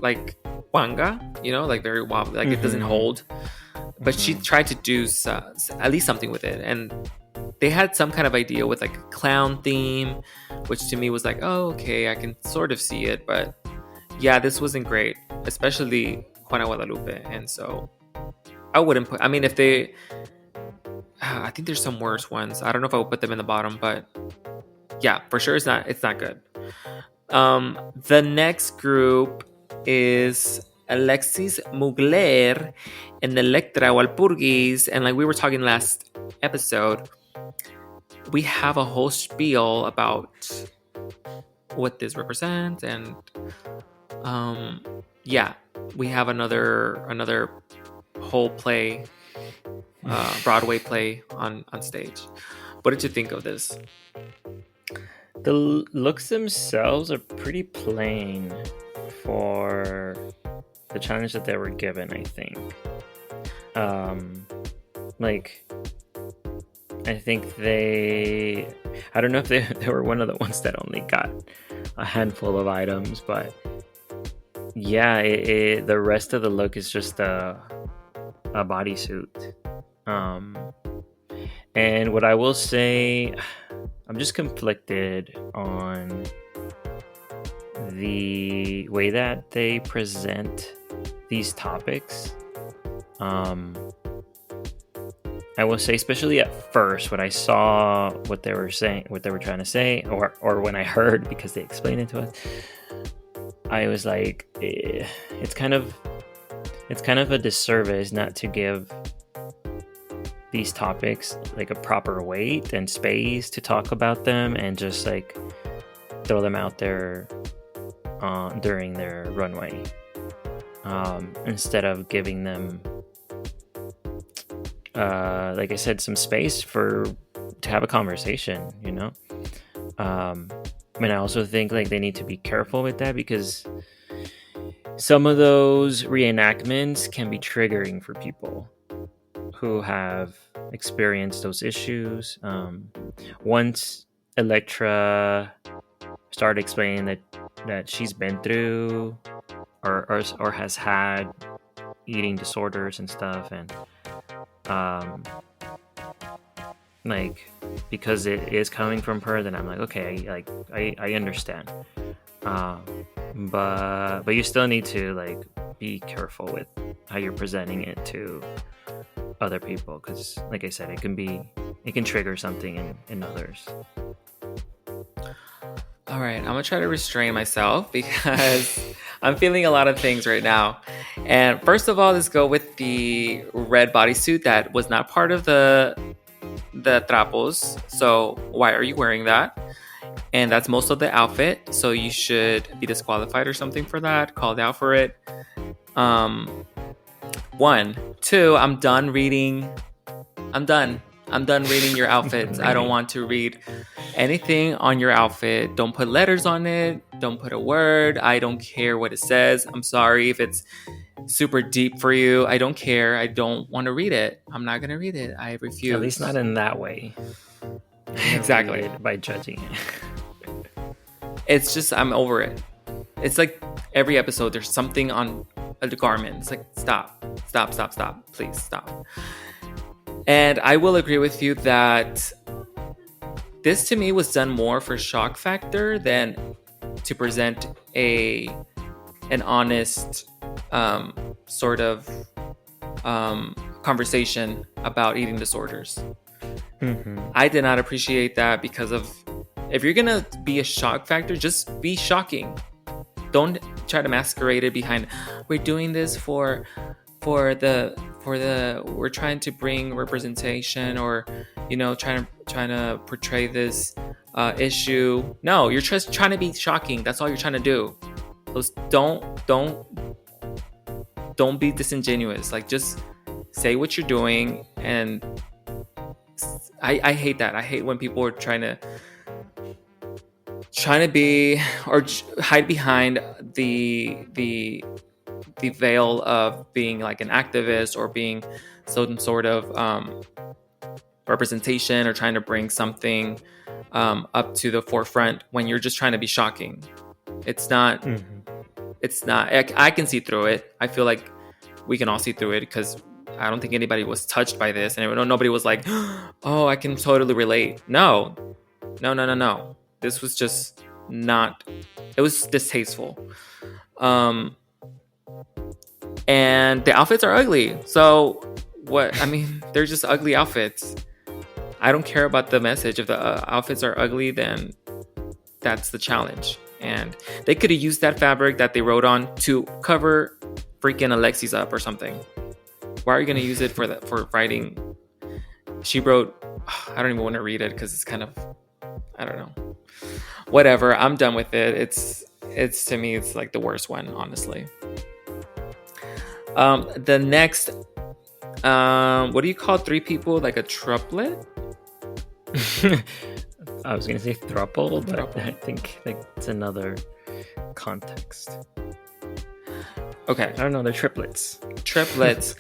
like wanga, like very wobbly, like it doesn't hold. But she tried to do at least something with it, and they had some kind of idea with like a clown theme, which to me was like, oh, okay, I can sort of see it. But yeah, this wasn't great, especially Juana Guadalupe. And so I wouldn't put, I mean, if they, I think there's some worse ones. I don't know if I would put them in the bottom, but yeah, for sure it's not good. The next group is Alexis Mugler and Electra Walpurgis. And like we were talking last episode, we have a whole spiel about what this represents, and yeah, we have another whole play Broadway play on stage. What did you think of this? The looks themselves are pretty plain for the challenge that they were given, I think. Like, I think I don't know if they were one of the ones that only got a handful of items, but yeah, the rest of the look is just a bodysuit. And what I will say, I'm just conflicted on the way that they present these topics. I will say, especially at first, when I saw what they were saying, what they were trying to say, or when I heard because they explained it to us, I was like, it's kind of a disservice not to give these topics like a proper weight and space to talk about them, and just like throw them out there during their runway, instead of giving them, like I said, some space to have a conversation, you know. And I also think like they need to be careful with that, because some of those reenactments can be triggering for people who have experienced those issues. Once Electra started explaining that she's been through or has had eating disorders and stuff, and like, because it is coming from her, then I'm like, okay, like I understand. But you still need to like be careful with how you're presenting it to other people, because like I said, it can trigger something in others. All right, I'm gonna try to restrain myself because I'm feeling a lot of things right now. And first of all, let's go with the red bodysuit that was not part of the trapos. So why are you wearing that? And that's most of the outfit, so you should be disqualified or something for that, called out for it. 1, 2, I'm done reading your outfits. I don't want to read anything on your outfit. Don't put letters on it. Don't put a word. I don't care what it says. I'm sorry if it's super deep for you. I don't care. I don't want to read it. I'm not going to read it. I refuse. At least not in that way. Exactly. By judging it. It's just, I'm over it. It's like every episode, there's something on a garment. It's like, stop. Please stop. And I will agree with you that this to me was done more for shock factor than to present an honest sort of conversation about eating disorders. Mm-hmm. I did not appreciate that, because of, if you're gonna be a shock factor, just be shocking. Don't try to masquerade it behind, we're doing this for the we're trying to bring representation, or you know, trying to portray this issue. No, you're just trying to be shocking. That's all you're trying to do. Don't be disingenuous. Like, just say what you're doing. And I hate that. I hate when people are trying to be, or hide behind the veil of being like an activist, or being some sort of representation, or trying to bring something up to the forefront, when you're just trying to be shocking. It's not. Mm-hmm. It's not. I can see through it. I feel like we can all see through it, because I don't think anybody was touched by this, and nobody was like, "Oh, I can totally relate." No. This was just not. It was distasteful. And the outfits are ugly. So what? I mean, they're just ugly outfits. I don't care about the message. If the outfits are ugly, then that's the challenge. And they could have used that fabric that they wrote on to cover freaking Alexis up or something. Why are you going to use it for writing? She wrote, I don't even want to read it, because it's kind of, I don't know. Whatever. I'm done with it. It's to me, it's like the worst one, honestly. The next What do you call three people? Like a triplet? I was gonna say thruple, but Thruple. I think like it's another context. Okay, I don't know. They're triplets. triplets.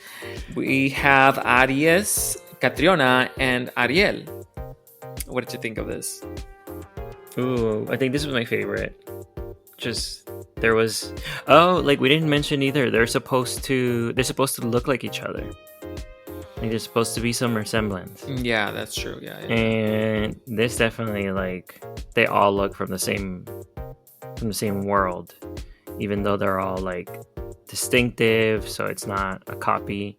We have Aries, Catriona, and Ariel. What did you think of this? Ooh, I think this was my favorite. Just there was like we didn't mention either. They're supposed to look like each other. Like, there's supposed to be some resemblance. Yeah, that's true. Yeah. And this definitely like they all look from the same world, even though they're all like distinctive, so it's not a copy.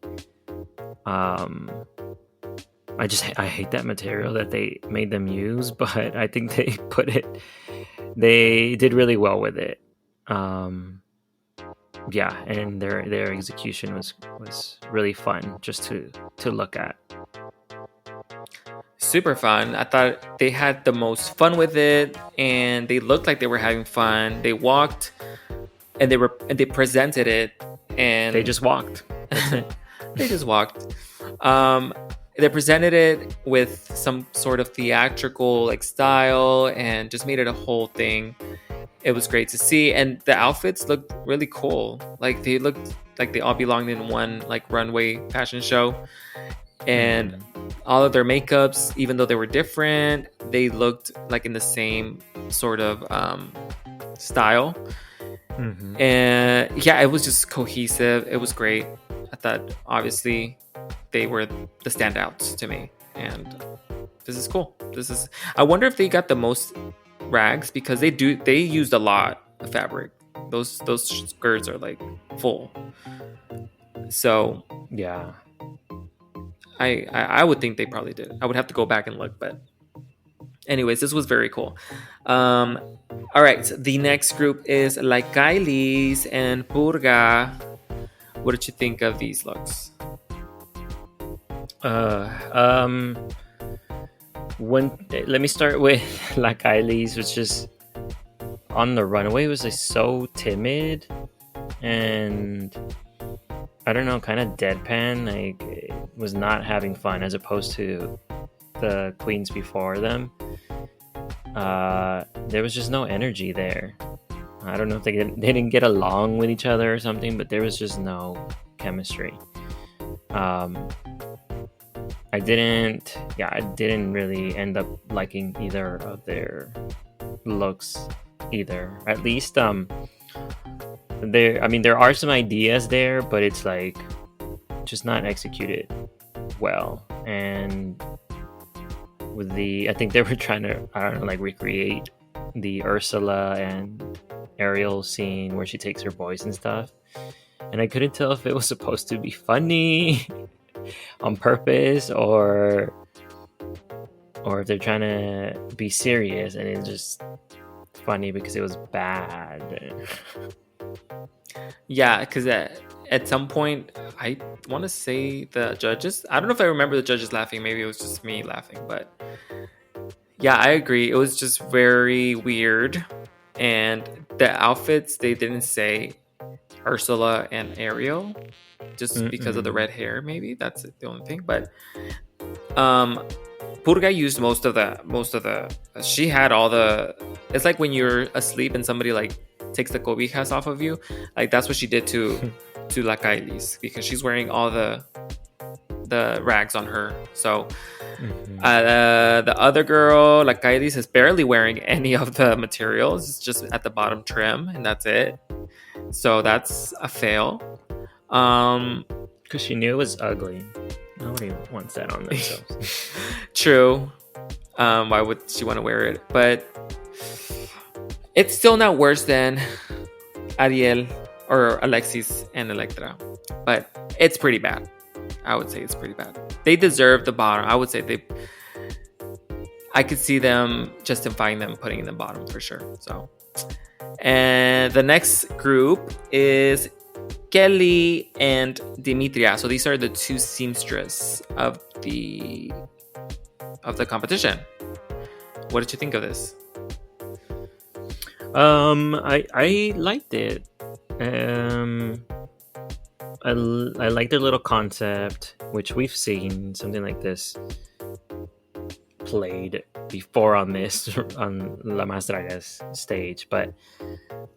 I hate that material that they made them use, but I think they did really well with it. Yeah, and their execution was really fun just to look at. Super fun. I thought they had the most fun with it, and they looked like they were having fun. They walked, and they presented it, and They just walked. they just walked. They presented it with some sort of theatrical like style, and just made it a whole thing. It was great to see, and the outfits looked really cool. Like they looked like they all belonged in one like runway fashion show, and all of their makeups, even though they were different, they looked like in the same sort of style. Mm-hmm. And yeah, it was just cohesive. It was great. I thought obviously they were the standouts to me, and this is cool. I wonder if they got the most rags, because they used a lot of fabric. Those skirts are like full. So Yeah. I would think they probably did. I would have to go back and look, but anyways, this was very cool. All right, so the next group is like Kylie's and Purga. What did you think of these looks? Let me start with like Eileen's, which is on the runway was like so timid and I don't know, kind of deadpan. Like it was not having fun, as opposed to the queens before them. There was just no energy there. I don't know if they didn't get along with each other or something, but there was just no chemistry. I didn't really end up liking either of their looks either. At least there are some ideas there, but it's like just not executed well. And I think they were trying to, I don't know, like recreate the Ursula and Ariel scene where she takes her boys and stuff. And I couldn't tell if it was supposed to be funny on purpose or if they're trying to be serious, and it's just funny because it was bad. Yeah, because at some point, I want to say the judges, I don't know if I remember the judges laughing. Maybe it was just me laughing, but yeah, I agree. It was just very weird. And the outfits, they didn't say Ursula and Ariel, just because of the red hair. Maybe that's the only thing. But Purga used most of the. She had all the. It's like when you're asleep and somebody like takes the cobijas off of you. Like that's what she did to La Kylie's, because she's wearing all the rags on her. So the other girl, La Kylie's, is barely wearing any of the materials. It's just at the bottom trim, and that's it. So that's a fail. Because she knew it was ugly. Nobody wants that on themselves. True. Why would she want to wear it? But it's still not worse than Ariel or Alexis and Electra. But it's pretty bad. I would say it's pretty bad. They deserve the bottom. I would say I could see them justifying them putting in the bottom for sure. So, and the next group is Kelly and Dimitria. So these are the two seamstress of the competition. What did you think of this? I liked it. I like their little concept, which we've seen something like this played before on this on La Más Draga's stage, but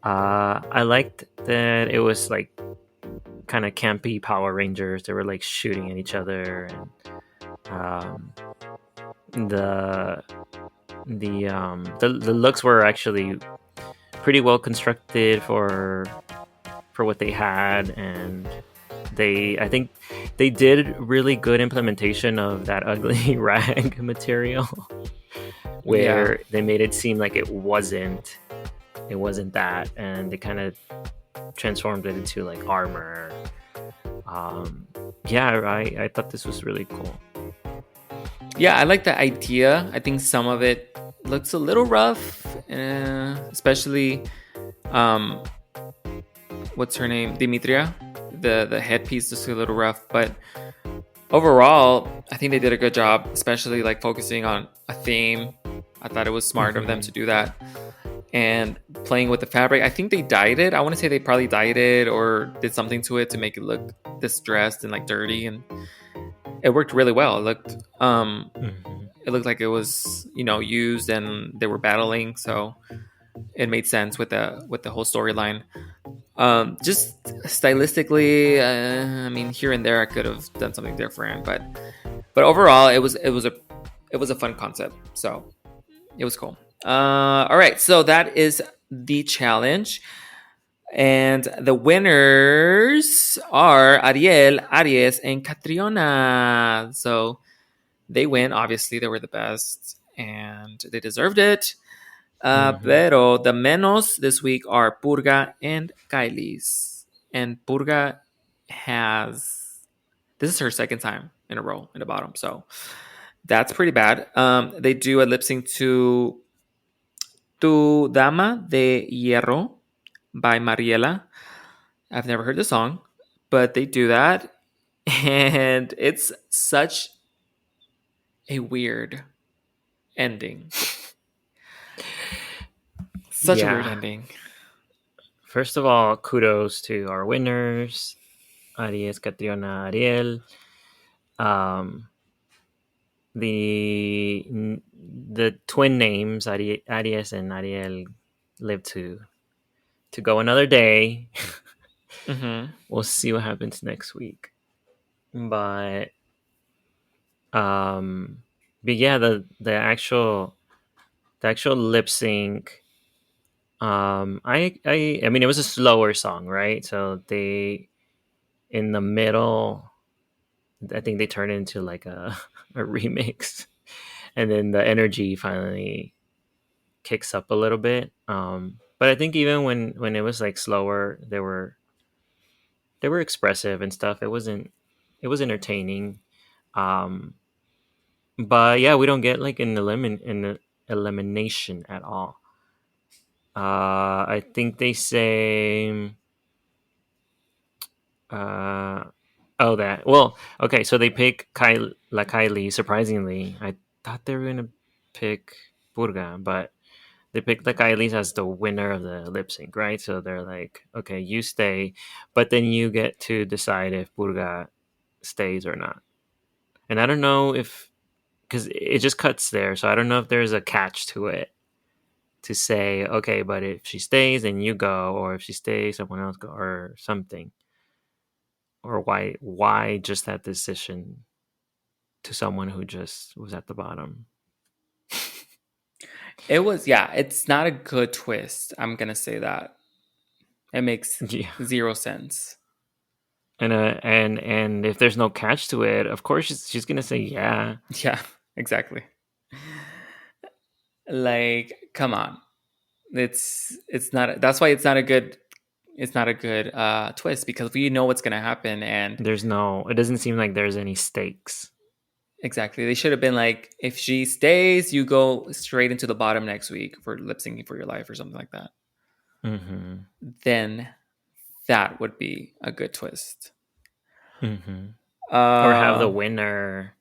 I liked that it was like kind of campy Power Rangers. They were like shooting at each other, and the the looks were actually pretty well constructed for what they had, and I think they did really good implementation of that ugly rag material Yeah. where they made it seem like it wasn't that, and they kind of transformed it into like armor. Yeah, I thought this was really cool. Yeah, I like the idea. I think some of it looks a little rough, especially um, what's her name, Dimitria. The headpiece looks a little rough, but overall, I think they did a good job, especially like focusing on a theme. I thought it was smart of them to do that, and playing with the fabric. I think they dyed it. I want to say they probably dyed it or did something to it to make it look distressed and like dirty, and it worked really well. It looked like it was used and they were battling, so it made sense with the whole storyline. Just stylistically, I mean, here and there I could have done something different, but overall it was a fun concept, so it was cool. All right, so that is the challenge. And the winners are Ariel, Aries, and Catriona. So they win. Obviously, they were the best and they deserved it. Pero the menos this week are Purga and Kylie's. And Purga this is her second time in a row in the bottom. So that's pretty bad. They do a lip sync to Tu Dama de Hierro by Mariela. I've never heard the song, but they do that. And it's such a weird ending. Such a weird Yeah. ending. First of all, kudos to our winners, Aries, Catriona, Ariel. The twin names, Aries and Ariel, live to go another day. Mm-hmm. We'll see what happens next week. But um but yeah, the actual lip sync, I mean, it was a slower song, right? So they, in the middle, I think they turned it into like a remix, and then the energy finally kicks up a little bit. But I think even when it was like slower, they were expressive and stuff. It was entertaining. Um, but yeah, we don't get like an elimination at all. I think they say uh that, well, okay, so they pick Kylie. Surprisingly, I thought they were gonna pick Purga, but they picked the Kylie's as the winner of the lip sync, right? So they're like, okay, you stay, but then you get to decide if Purga stays or not. And I don't know if, because it just cuts there, so I don't know if there's a catch to it to say, okay, but if she stays, then you go, or if she stays, someone else go, or something. Or why just that decision to someone who just was at the bottom? It was, yeah, it's not a good twist. I'm going to say that. It makes Yeah. zero sense. And if there's no catch to it, of course she's gonna say yeah. Yeah, exactly. Like, come on. It's not, that's why it's not a good twist, because we know what's going to happen. And It doesn't seem like there's any stakes. exactly, they should have been like, if she stays, you go straight into the bottom next week for lip syncing for your life or something like that. Mm-hmm. Then that would be a good twist. Mm-hmm. Or have the winner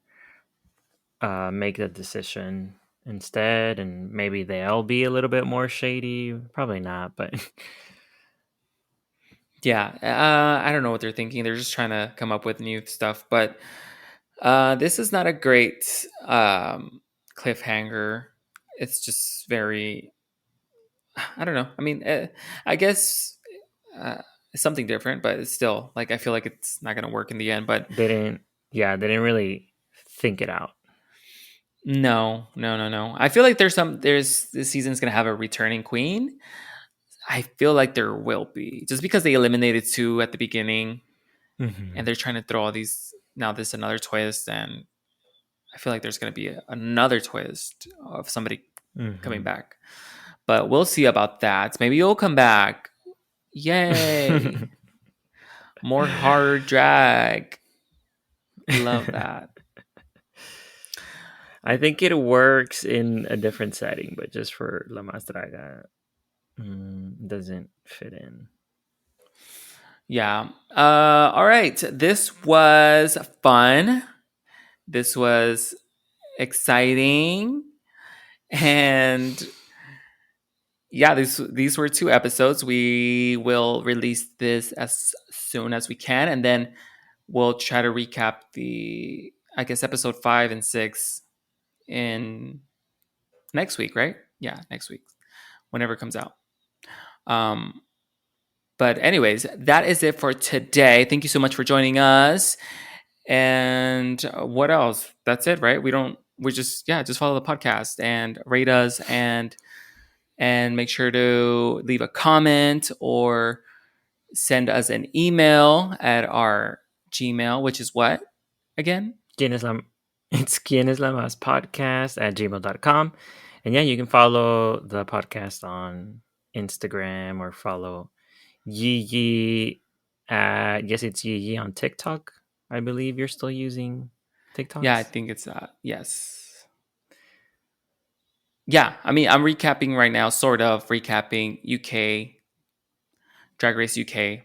make the decision instead, and maybe they'll be a little bit more shady. Probably not, but Yeah, I don't know what they're thinking. They're just trying to come up with new stuff, but this is not a great cliffhanger. It's just very, I don't know. I mean, I guess uh, it's something different, but it's still like I feel like it's not going to work in the end. But They didn't. Yeah, they didn't really think it out. no, no, no, no. I feel like there's this season's going to have a returning queen. I feel like there will be just because they eliminated two at the beginning, Mm-hmm. and they're trying to throw all these now. This another twist, and I feel like there's going to be another twist of somebody coming Mm-hmm. back. But we'll see about that. Maybe you'll come back. Yay! More hard drag. Love that. I think it works in a different setting, but just for La Más Draga, doesn't fit in. Yeah. All right. This was fun. This was exciting. And yeah, these were two episodes. We will release this as soon as we can, and then we'll try to recap the I guess episode 5 and 6 in next week, right? Yeah, next week, whenever it comes out. Um, but anyways, that is it for today. Thank you so much for joining us. And what else? That's it, right? We just follow the podcast and rate us and make sure to leave a comment or send us an email at our Gmail, which is what again? ¿Quién es la, it's ¿Quién es la más podcast at gmail.com. And yeah, you can follow the podcast on Instagram or follow Yee Yee. Yes, it's Yee Yee on TikTok. I believe you're still using Yeah, I TikToks. think it's yes. Yeah, I mean, I'm recapping right now, sort of recapping UK Drag Race UK,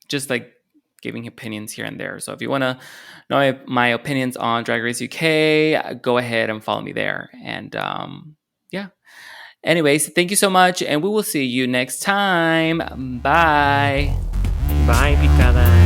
just like giving opinions here and there. So if you want to know my opinions on Drag Race UK, go ahead and follow me there. And yeah. Anyways, thank you so much, and we will see you next time. Bye. Bye, Picada.